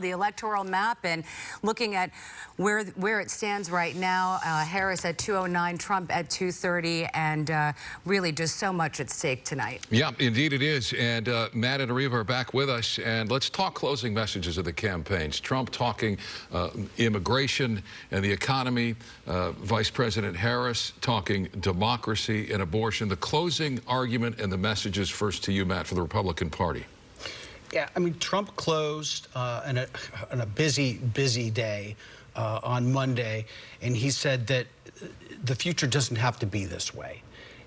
The electoral map and looking at where it stands right now. Harris at 209, Trump at 230, and really just so much at stake tonight. Yeah, indeed it is. And Matt and Ariva are back with us, and let's talk closing messages of the campaigns. Trump talking immigration and the economy. Vice President Harris talking democracy and abortion. The closing argument and the messages first to you, Matt, for the Republican Party. Yeah, I mean, Trump closed on a busy day on Monday, and he said that the future doesn't have to be this way.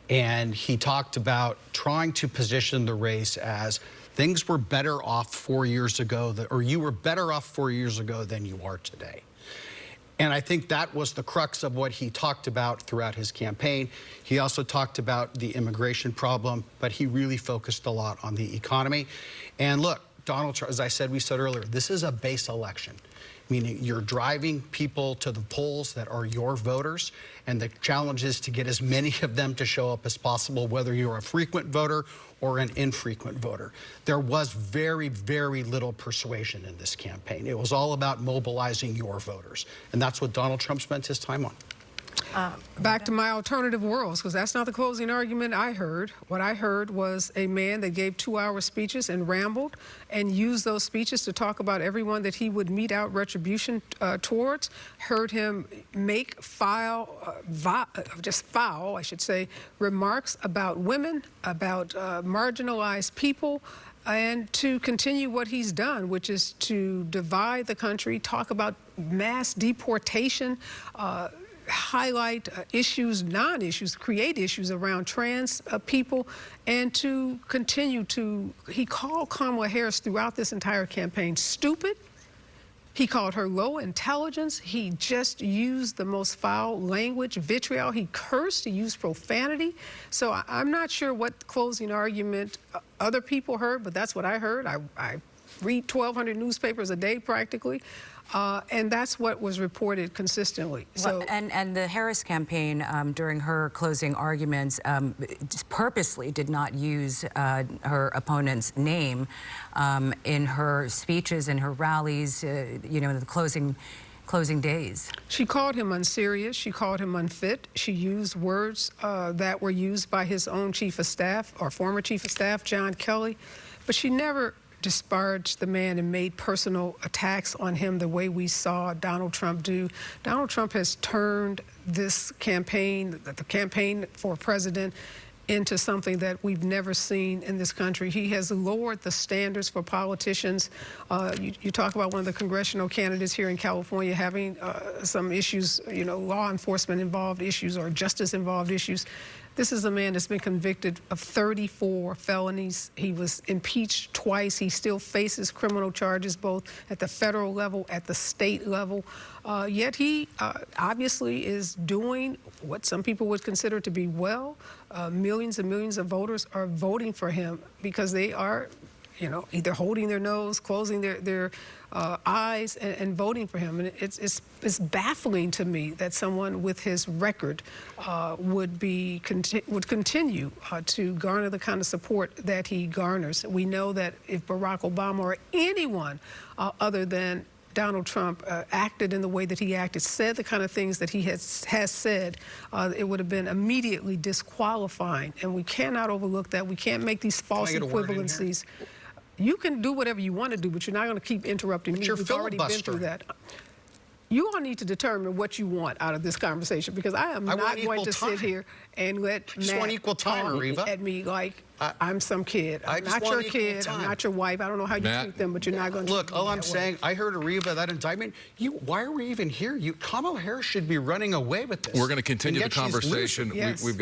And he talked about trying to position the race as things were better off 4 years ago, or you were better off 4 years ago than you are today. And I think that was the crux of what he talked about throughout his campaign. He also talked about the immigration problem, but he really focused a lot on the economy. And look, Donald Trump, as I said, we said earlier, this is a base election, meaning you're driving people to the polls that are your voters, and the challenge is to get as many of them to show up as possible, whether you're a frequent voter or an infrequent voter. There was very, very little persuasion in this campaign. It was all about mobilizing your voters, and that's what Donald Trump spent his time on. Back to my alternative worlds, because that's not the closing argument I heard. What I heard was a man that gave 2-hour speeches and rambled and used those speeches to talk about everyone that he would mete out retribution towards. Heard him make foul, I should say, remarks about women, about marginalized people, and to continue what he's done, which is to divide the country, talk about mass deportation, highlight issues, non-issues, create issues around trans people, and to continue to, he called Kamala Harris throughout this entire campaign stupid. He called her low intelligence. He just used the most foul language, vitriol. He cursed, he used profanity. So I'm not sure what closing argument other people heard, but that's what I heard. I read 1,200 newspapers a day practically. And that's what was reported consistently. So, and the Harris campaign during her closing arguments purposely did not use her opponent's name in her speeches and her rallies, you know, in the closing days. She called him unserious. She called him unfit. She used words that were used by his own chief of staff, or former chief of staff, John Kelly, but she never disparaged the man and made personal attacks on him the way we saw Donald Trump do. Donald Trump has turned this campaign, the campaign for president, into something that we've never seen in this country. He has lowered the standards for politicians. You talk about one of the congressional candidates here in California having some issues, you know, law enforcement involved issues or justice involved issues. This is a man that's been convicted of 34 felonies. He was impeached twice. He still faces criminal charges both at the federal level, at the state level. Yet he obviously is doing what some people would consider to be well. Millions and millions of voters are voting for him because they are, you know, either holding their nose, closing their eyes, and voting for him. And it's baffling to me that someone with his record would continue to garner the kind of support that he garners. We know that if Barack Obama or anyone other than Donald Trump acted in the way that he acted, said the kind of things that he has said, it would have been immediately disqualifying. And we cannot overlook that. We can't make these false equivalencies. You can do whatever you want to do, but you're not going to keep interrupting me. We've already been through that. You all need to determine what you want out of this conversation, because I am not going to sit here and let Matt talk at me like I'm some kid. I'm not your kid. I'm not your wife. I don't know how you treat them, but you're not going to. Look, all I'm saying, I heard Ariva, that indictment. Why are we even here? Kamala Harris should be running away with this. We're going to continue the conversation. Yes. We've got